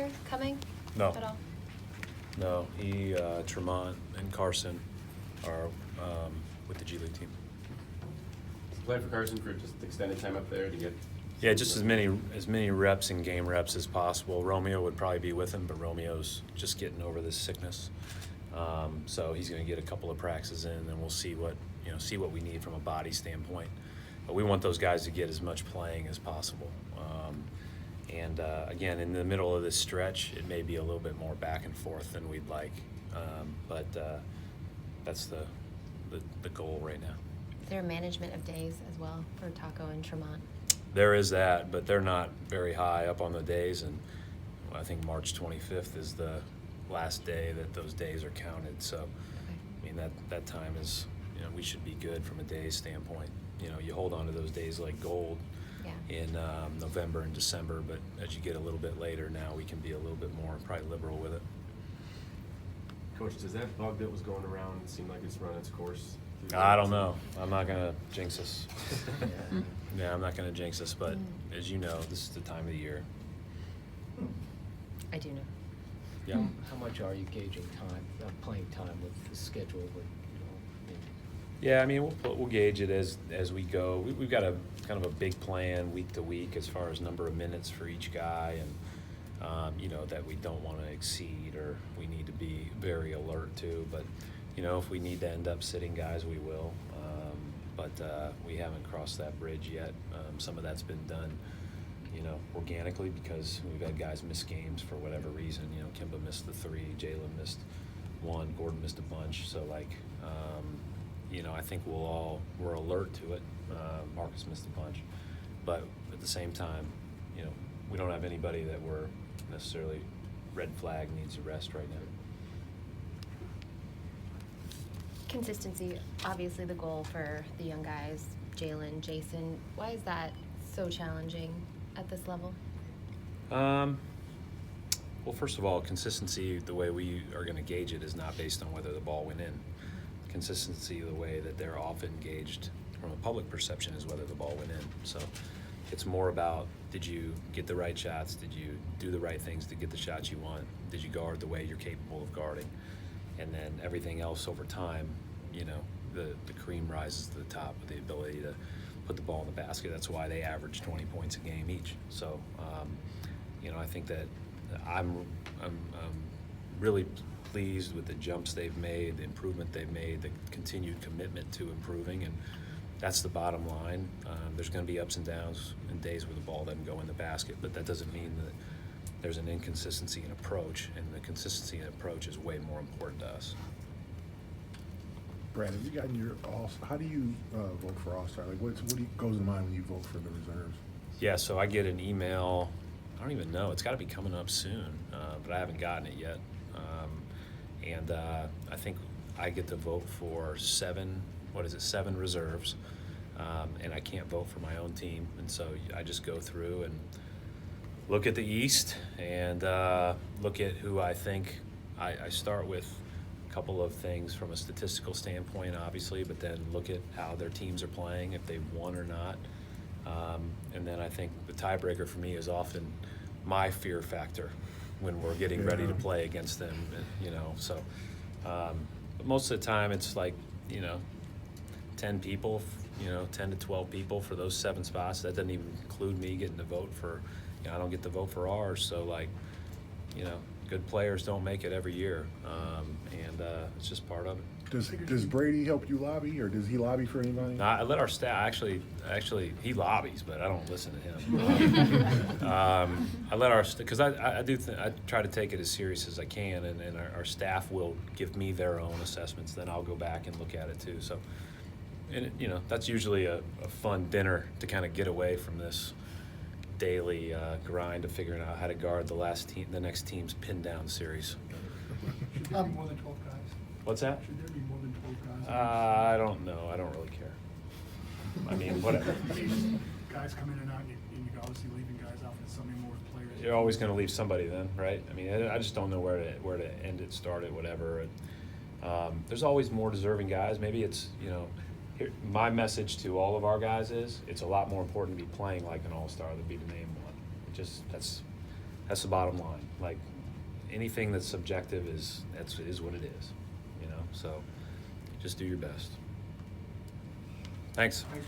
player coming No. at all? No, Tremont and Carson are with the G League team. Is the plan for Carson for just extended time up there to get? Yeah, just as many reps and game reps as possible. Romeo would probably be with him, but Romeo's just getting over this sickness, so he's going to get a couple of practices in, and we'll see what we need from a body standpoint. But we want those guys to get as much playing as possible. And again, in the middle of this stretch, it may be a little bit more back and forth than we'd like, but that's the goal right now. Is there a management of days as well for Taco and Tremont? There is that, but they're not very high up on the days, and I think March 25th is the last day that those days are counted. So, I mean, that time is, we should be good from a day standpoint. You hold on to those days like gold in November and December, but as you get a little bit later now, we can be a little bit more probably liberal with it. Coach, does that bug that was going around seem like it's run its course? I don't know. I'm not going to jinx us. Yeah, I'm not going to jinx us, but as you know, this is the time of the year. I do know. Yeah. How much are you gauging time, playing time with the schedule? Yeah, I mean, we'll gauge it as we go. We've got a kind of a big plan week to week as far as number of minutes for each guy, and that we don't want to exceed or we need to be very alert to. But if we need to end up sitting guys, we will. But we haven't crossed that bridge yet. Some of that's been done, organically because we've had guys miss games for whatever reason. Kimba missed the 3, Jalen missed 1, Gordon missed a bunch. So I think we're alert to it. Marcus missed a bunch, but at the same time, we don't have anybody that we're necessarily red flag needs a rest right now. Consistency, obviously the goal for the young guys, Jalen, Jason. Why is that so challenging at this level? Well, first of all, consistency, the way we are going to gauge it is not based on whether the ball went in. Consistency, the way that they're often gauged from a public perception, is whether the ball went in. So it's more about, did you get the right shots? Did you do the right things to get the shots you want? Did you guard the way you're capable of guarding? And then everything else over time, the cream rises to the top with the ability to put the ball in the basket. That's why they average 20 points a game each. So, I think that I'm really pleased with the jumps they've made, the improvement they've made, the continued commitment to improving, and that's the bottom line. There's going to be ups and downs and days where the ball doesn't go in the basket, but that doesn't mean that there's an inconsistency in approach, and the consistency in approach is way more important to us. Brad, have you gotten your how do you vote for All-Star? Like, what goes in mind when you vote for the reserves? Yeah, so I get an email. I don't even know. It's got to be coming up soon, but I haven't gotten it yet. And I think I get to vote for 7 reserves, and I can't vote for my own team. And so I just go through and look at the East and look at who I think. I start with a couple of things from a statistical standpoint, obviously, but then look at how their teams are playing, if they've won or not. And then I think the tiebreaker for me is often my fear factor when we're getting ready to play against them, So, but most of the time it's like, 10 people, 10 to 12 people for those 7 spots. That doesn't even include me getting to vote for, I don't get to vote for ours. So good players don't make it every year, and it's just part of it. Does Brady help you lobby, or does he lobby for anybody? I let our staff actually he lobbies, but I don't listen to him. I let our because I try to take it as serious as I can, and our staff will give me their own assessments. Then I'll go back and look at it too. So, and that's usually a fun dinner to kind of get away from this daily grind of figuring out how to guard the next team's pin down series. Should there be more than 12 guys? What's that? Should there be more than 12 guys? I don't know. I don't really care. I mean, whatever. Guys come in and out, and you're obviously leaving guys out for so many more players. You're always going to leave somebody then, right? I mean, I just don't know where to end it, start it, whatever. There's always more deserving guys. Maybe it's, my message to all of our guys is it's a lot more important to be playing like an all-star than be the name one. That's That's the bottom line. Like, anything that's subjective is what it is, you know? So just do your best. Thanks. Thanks.